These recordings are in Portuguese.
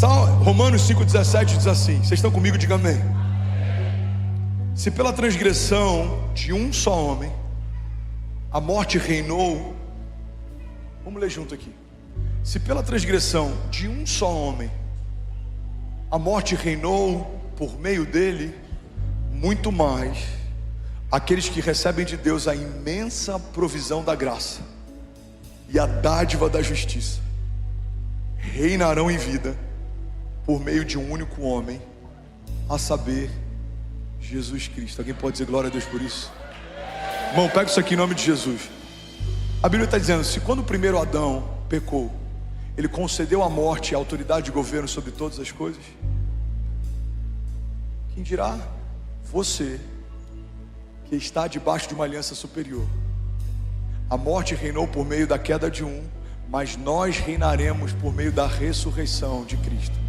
Romanos 5,17 diz assim, vocês estão comigo? Diga amém. Se pela transgressão de um só homem a morte reinou, vamos ler junto aqui. Se pela transgressão de um só homem a morte reinou por meio dele, muito mais aqueles que recebem de Deus a imensa provisão da graça e a dádiva da justiça reinarão em vida por meio de um único homem, a saber, Jesus Cristo. Alguém pode dizer glória a Deus por isso? Irmão, pega isso aqui em nome de Jesus. A Bíblia está dizendo, se quando o primeiro Adão pecou, ele concedeu a morte e a autoridade de governo sobre todas as coisas, quem dirá você que está debaixo de uma aliança superior? A morte reinou por meio da queda de um, mas nós reinaremos por meio da ressurreição de Cristo.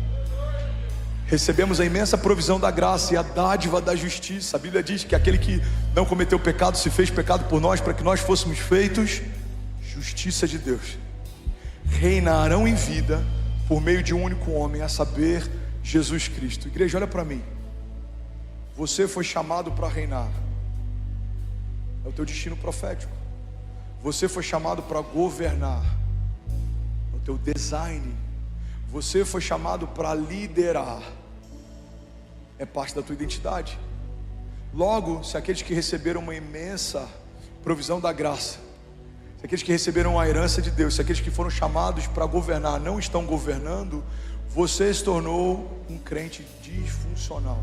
Recebemos a imensa provisão da graça e a dádiva da justiça. A Bíblia diz que aquele que não cometeu pecado se fez pecado por nós, para que nós fôssemos feitos justiça de Deus. Reinarão em vida por meio de um único homem, a saber, Jesus Cristo. Igreja, olha para mim. Você foi chamado para reinar. É o teu destino profético. Você foi chamado para governar. É o teu design. Você foi chamado para liderar. É parte da tua identidade. Logo, se aqueles que receberam uma imensa provisão da graça, se aqueles que receberam a herança de Deus, se aqueles que foram chamados para governar não estão governando, você se tornou um crente disfuncional.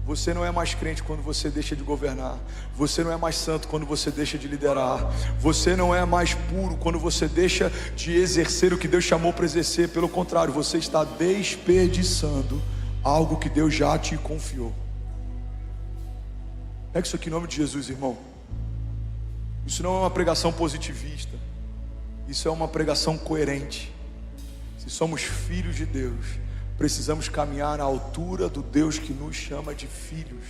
Você não é mais crente quando você deixa de governar. Você não é mais santo quando você deixa de liderar. Você não é mais puro quando você deixa de exercer o que Deus chamou para exercer. Pelo contrário, você está desperdiçando algo que Deus já te confiou. Pega isso aqui em nome de Jesus, irmão. Isso não é uma pregação positivista. Isso é uma pregação coerente. Se somos filhos de Deus, precisamos caminhar à altura do Deus que nos chama de filhos.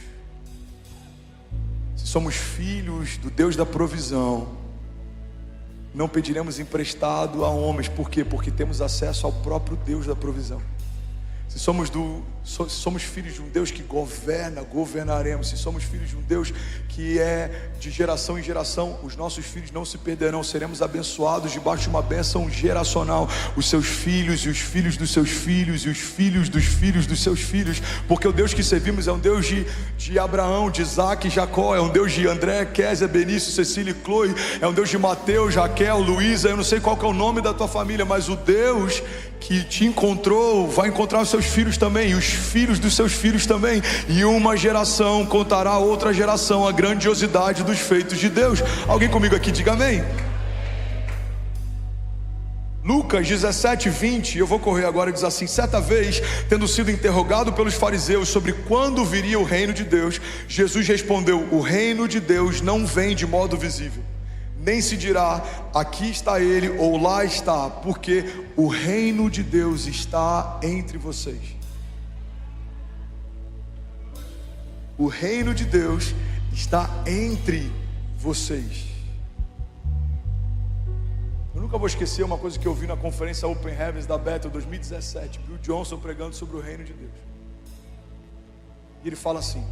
Se somos filhos do Deus da provisão, não pediremos emprestado a homens. Por quê? Porque temos acesso ao próprio Deus da provisão. Se somos filhos de um Deus que governa, governaremos. Se somos filhos de um Deus que é de geração em geração, os nossos filhos não se perderão. Seremos abençoados debaixo de uma bênção geracional. Os seus filhos e os filhos dos seus filhos e os filhos dos filhos dos seus filhos. Porque o Deus que servimos é um Deus de Abraão, de Isaac e Jacó. É um Deus de André, Kézia, Benício, Cecília e Chloe. É um Deus de Mateus, Raquel, Luísa. Eu não sei qual que é o nome da tua família, mas o Deus que te encontrou vai encontrar os seus filhos também, e os filhos dos seus filhos também, e uma geração contará a outra geração a grandiosidade dos feitos de Deus. Alguém comigo aqui, diga amém. Lucas 17, 20, eu vou correr agora, diz assim: certa vez, tendo sido interrogado pelos fariseus sobre quando viria o reino de Deus, Jesus respondeu: o reino de Deus não vem de modo visível, nem se dirá aqui está ele ou lá está, porque o reino de Deus está entre vocês. O reino de Deus está entre vocês. Eu nunca vou esquecer uma coisa que eu vi na conferência Open Heavens da Bethel 2017, Bill Johnson pregando sobre o reino de Deus. E ele fala assim: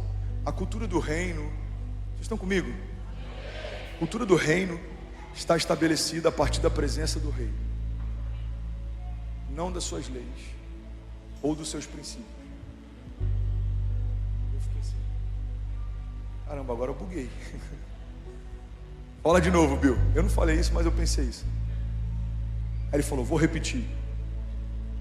a cultura do reino, vocês estão comigo? A cultura do reino está estabelecida a partir da presença do rei, não das suas leis ou dos seus princípios. Eu fiquei assim, caramba, agora eu buguei. Fala de novo, Bill. Eu não falei isso, mas eu pensei isso. Aí ele falou: vou repetir.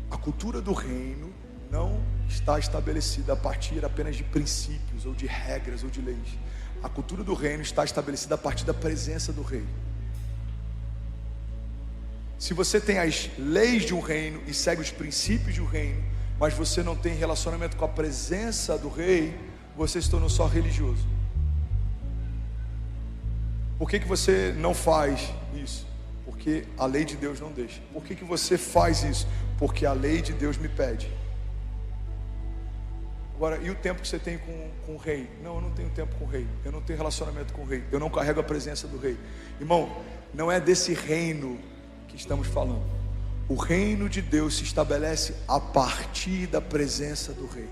A cultura do reino não está estabelecida a partir apenas de princípios ou de regras ou de leis. A cultura do reino está estabelecida a partir da presença do rei. Se você tem as leis de um reino e segue os princípios de um reino, mas você não tem relacionamento com a presença do rei, você se tornou só religioso. Por que você não faz isso? Porque a lei de Deus não deixa. Por que você faz isso? Porque a lei de Deus me pede. Agora, e o tempo que você tem com o rei? Não, eu não tenho tempo com o rei. Eu não tenho relacionamento com o rei. Eu não carrego a presença do rei. Irmão, não é desse reino que estamos falando. O reino de Deus se estabelece a partir da presença do rei.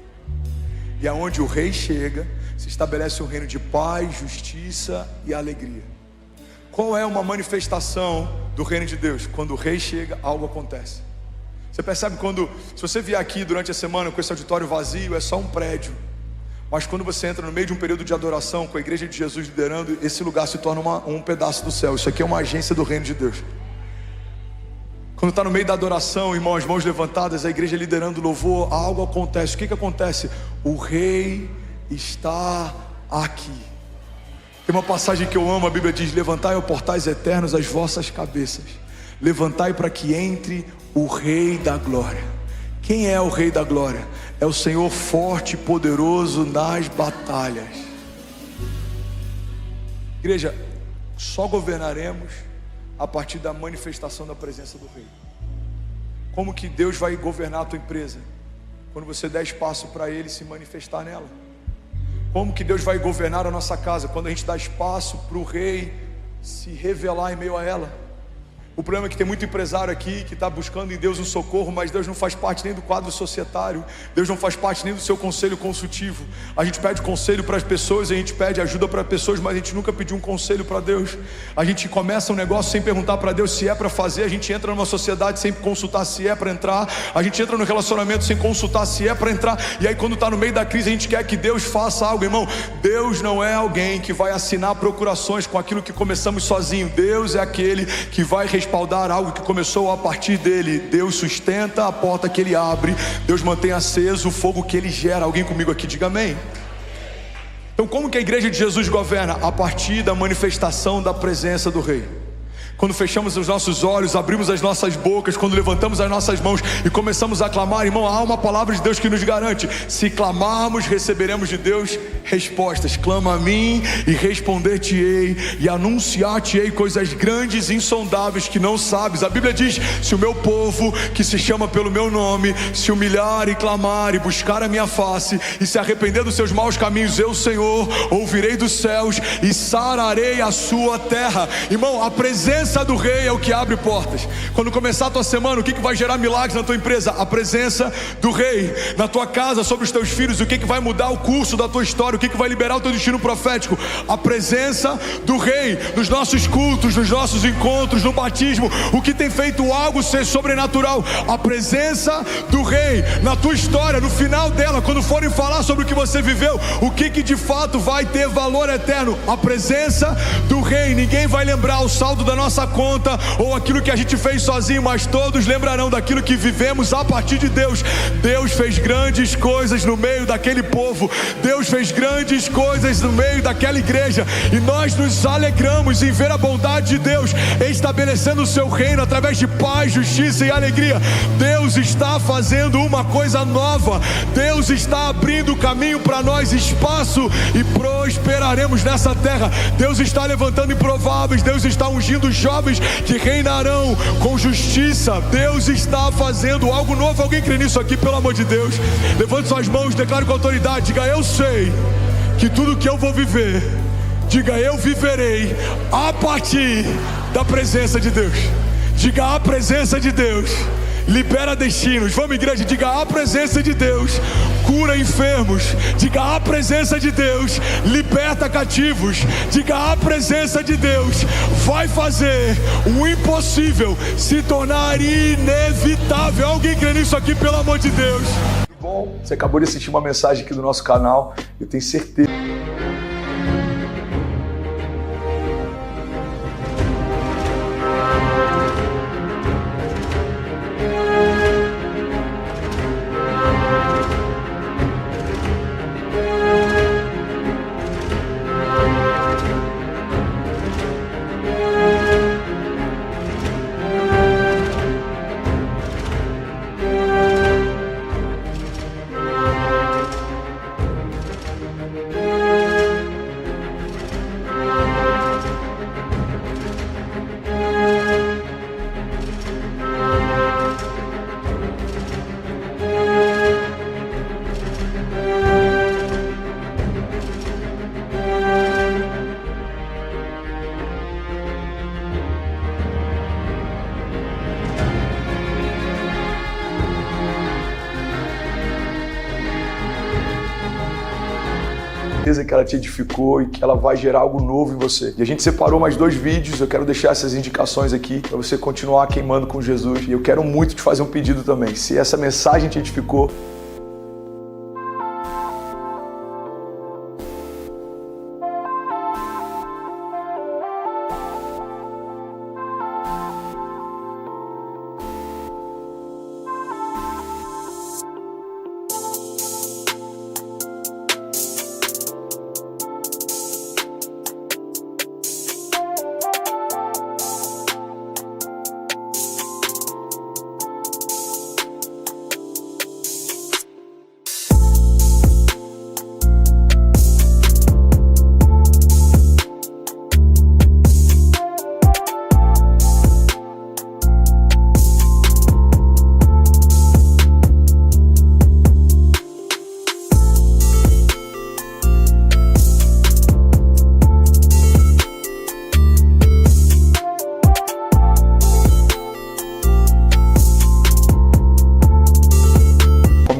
E aonde o rei chega, se estabelece um reino de paz, justiça e alegria. Qual é uma manifestação do reino de Deus? Quando o rei chega, algo acontece. Você percebe se você vier aqui durante a semana com esse auditório vazio, é só um prédio. Mas quando você entra no meio de um período de adoração, com a igreja de Jesus liderando, esse lugar se torna um pedaço do céu. Isso aqui é uma agência do reino de Deus. Quando está no meio da adoração, irmão, as mãos levantadas, a igreja liderando o louvor, algo acontece. O que acontece? O rei está aqui. Tem uma passagem que eu amo, a Bíblia diz: levantai, ó portais eternos, as vossas cabeças, levantai para que entre o rei da glória. Quem é o rei da glória? É o Senhor forte e poderoso nas batalhas. Igreja, só governaremos a partir da manifestação da presença do rei. Como que Deus vai governar a tua empresa? Quando você der espaço para Ele se manifestar nela. Como que Deus vai governar a nossa casa? Quando a gente dá espaço para o rei se revelar em meio a ela. O problema é que tem muito empresário aqui que está buscando em Deus um socorro, mas Deus não faz parte nem do quadro societário, Deus não faz parte nem do seu conselho consultivo. A gente pede conselho para as pessoas, a gente pede ajuda para as pessoas, mas a gente nunca pediu um conselho para Deus. A gente começa um negócio sem perguntar para Deus se é para fazer, a gente entra numa sociedade sem consultar se é para entrar, a gente entra no relacionamento sem consultar se é para entrar, e aí quando está no meio da crise a gente quer que Deus faça algo. Irmão, Deus não é alguém que vai assinar procurações com aquilo que começamos sozinho. Deus é aquele que vai respaldar algo que começou a partir dele. Deus sustenta a porta que ele abre, Deus mantém aceso o fogo que ele gera. Alguém comigo aqui, diga amém. Então como que a igreja de Jesus governa? A partir da manifestação da presença do rei. Quando fechamos os nossos olhos, abrimos as nossas bocas, quando levantamos as nossas mãos e começamos a clamar, irmão, há uma palavra de Deus que nos garante: se clamarmos, receberemos de Deus respostas. Clama a mim e responder-te-ei, e anunciar-te-ei coisas grandes e insondáveis que não sabes. A Bíblia diz: se o meu povo, que se chama pelo meu nome, se humilhar e clamar e buscar a minha face e se arrepender dos seus maus caminhos, eu, Senhor, ouvirei dos céus e sararei a sua terra. Irmão, a presença do rei é o que abre portas. Quando começar a tua semana, o que vai gerar milagres na tua empresa? A presença do rei. Na tua casa, sobre os teus filhos, o que vai mudar o curso da tua história? O que vai liberar o teu destino profético? A presença do rei. Nos nossos cultos, nos nossos encontros, no batismo, o que tem feito algo ser sobrenatural? A presença do rei. Na tua história, no final dela, quando forem falar sobre o que você viveu, o que de fato vai ter valor eterno? A presença do rei. Ninguém vai lembrar o saldo da nossa conta ou aquilo que a gente fez sozinho, mas todos lembrarão daquilo que vivemos a partir de Deus. Deus fez grandes coisas no meio daquele povo, Deus fez grandes coisas no meio daquela igreja, e nós nos alegramos em ver a bondade de Deus estabelecendo o seu reino através de paz, justiça e alegria. Deus está fazendo uma coisa nova, Deus está abrindo o caminho para nós, espaço, e prosperaremos nessa terra. Deus está levantando improváveis, Deus está ungindo jovens que reinarão com justiça. Deus está fazendo algo novo. Alguém crê nisso aqui, pelo amor de Deus? Levante suas mãos, declare com autoridade, diga: eu sei que tudo que eu vou viver, diga: eu viverei a partir da presença de Deus. Diga: a presença de Deus libera destinos. Vamos, igreja, diga: a presença de Deus cura enfermos. Diga: a presença de Deus liberta cativos. Diga: a presença de Deus vai fazer o impossível se tornar inevitável. Alguém crê nisso aqui, pelo amor de Deus? Bom, você acabou de assistir uma mensagem aqui do nosso canal. Eu tenho certeza certeza que ela te edificou e que ela vai gerar algo novo em você. E a gente separou mais 2 vídeos, eu quero deixar essas indicações aqui para você continuar queimando com Jesus. E eu quero muito te fazer um pedido também. Se essa mensagem te edificou,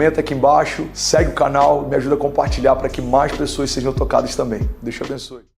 comenta aqui embaixo, segue o canal, me ajuda a compartilhar para que mais pessoas sejam tocadas também. Deus te abençoe.